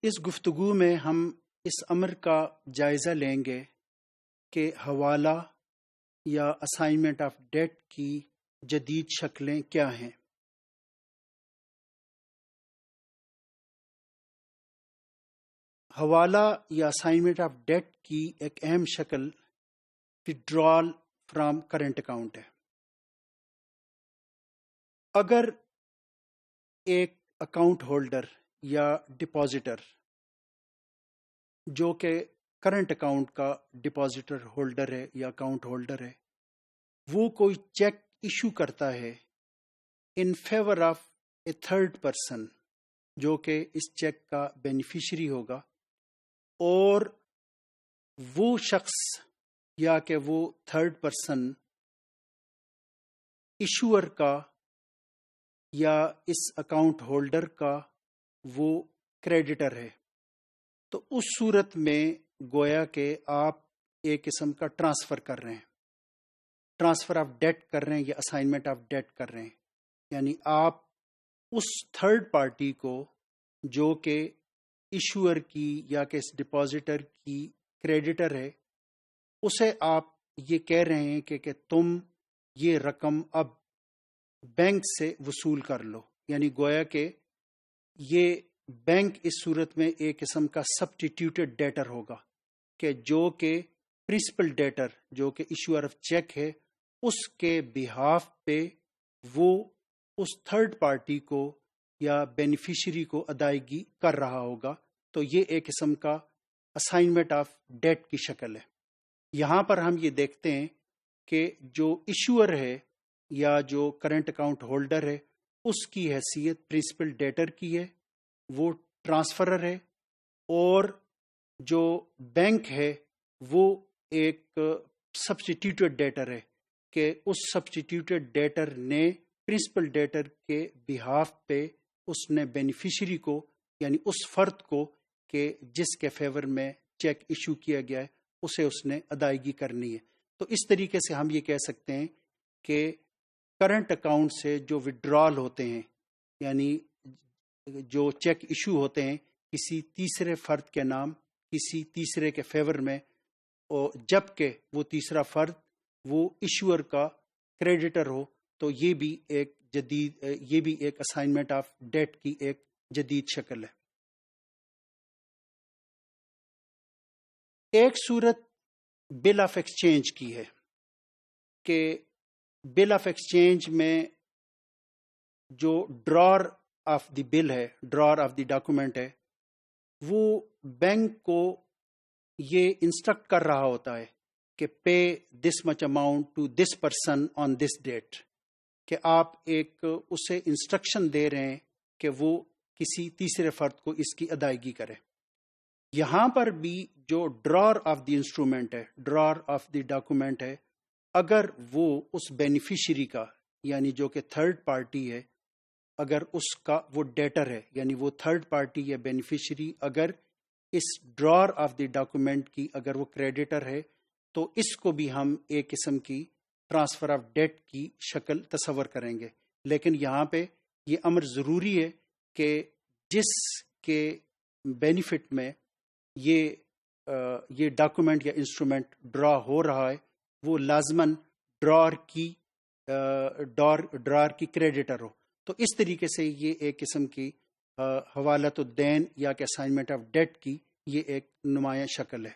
اس گفتگو میں ہم اس امر کا جائزہ لیں گے کہ حوالہ یا اسائنمنٹ آف ڈیٹ کی جدید شکلیں کیا ہیں۔ حوالہ یا اسائنمنٹ آف ڈیٹ کی ایک اہم شکل withdrawal فرام کرنٹ اکاؤنٹ ہے۔ اگر ایک اکاؤنٹ ہولڈر یا ڈپازیٹر جو کہ کرنٹ اکاؤنٹ کا ڈپازیٹر ہولڈر ہے یا اکاؤنٹ ہولڈر ہے، وہ کوئی چیک ایشو کرتا ہے in favour of a third person جو کہ اس چیک کا بینیفیشری ہوگا، اور وہ شخص یا کہ وہ تھرڈ پرسن ایشور کا یا اس اکاؤنٹ ہولڈر کا وہ کریڈیٹر ہے، تو اس صورت میں گویا کہ آپ ایک قسم کا ٹرانسفر کر رہے ہیں، ٹرانسفر آف ڈیٹ کر رہے ہیں یا اسائنمنٹ آف ڈیٹ کر رہے ہیں۔ یعنی آپ اس تھرڈ پارٹی کو جو کہ ایشور کی یا کہ اس ڈپازیٹر کی کریڈیٹر ہے، اسے آپ یہ کہہ رہے ہیں کہ تم یہ رقم اب بینک سے وصول کر لو۔ یعنی گویا کہ یہ بینک اس صورت میں ایک قسم کا سبسٹیٹیوٹڈ ڈیٹر ہوگا کہ جو کہ پرنسپل ڈیٹر جو کہ ایشور آف چیک ہے، اس کے بہاف پہ وہ اس تھرڈ پارٹی کو یا بینیفیشری کو ادائیگی کر رہا ہوگا۔ تو یہ ایک قسم کا اسائنمنٹ آف ڈیٹ کی شکل ہے۔ یہاں پر ہم یہ دیکھتے ہیں کہ جو ایشور ہے یا جو کرنٹ اکاؤنٹ ہولڈر ہے، اس کی حیثیت پرنسپل ڈیٹر کی ہے، وہ ٹرانسفرر ہے، اور جو بینک ہے وہ ایک سبسٹیٹیوٹڈ ڈیٹر ہے کہ اس سبسٹیٹیوٹڈ ڈیٹر نے پرنسپل ڈیٹر کے بہاف پہ اس نے بینیفیشری کو یعنی اس فرد کو کہ جس کے فیور میں چیک ایشو کیا گیا ہے اسے اس نے ادائیگی کرنی ہے۔ تو اس طریقے سے ہم یہ کہہ سکتے ہیں کہ کرنٹ اکاؤنٹ سے جو وڈرال ہوتے ہیں، یعنی جو چیک ایشو ہوتے ہیں کسی تیسرے فرد کے نام کسی تیسرے کے فیور میں، اور جبکہ وہ تیسرا فرد وہ ایشور کا کریڈیٹر ہو، تو یہ بھی ایک اسائنمنٹ آف ڈیٹ کی ایک جدید شکل ہے۔ ایک صورت بل آف ایکسچینج کی ہے کہ بل آف ایکسچینج میں جو ڈرار آف دی بل ہے، ڈرار آف دی ڈاکومنٹ ہے، وہ بینک کو یہ انسٹرکٹ کر رہا ہوتا ہے کہ pay this much amount to this person on this date, کہ آپ ایک اسے انسٹرکشن دے رہے ہیں کہ وہ کسی تیسرے فرد کو اس کی ادائیگی کرے۔ یہاں پر بھی جو ڈرار آف دی انسٹرومنٹ ہے، ڈرار آف دی ڈاکومنٹ ہے، اگر وہ اس بینیفیشری کا یعنی جو کہ تھرڈ پارٹی ہے، اگر اس کا وہ ڈیٹر ہے یعنی وہ تھرڈ پارٹی یا بینیفیشری اگر اس ڈرار آف دی ڈاکومنٹ کی اگر وہ کریڈیٹر ہے، تو اس کو بھی ہم ایک قسم کی ٹرانسفر آف ڈیٹ کی شکل تصور کریں گے۔ لیکن یہاں پہ یہ امر ضروری ہے کہ جس کے بینیفٹ میں یہ ڈاکومنٹ یا انسٹرومنٹ ڈرا ہو رہا ہے وہ لازماً ڈرار کی کریڈیٹر ہو۔ تو اس طریقے سے یہ ایک قسم کی حوالۃ الدین یا کہ اسائنمنٹ آف ڈیٹ کی یہ ایک نمایاں شکل ہے۔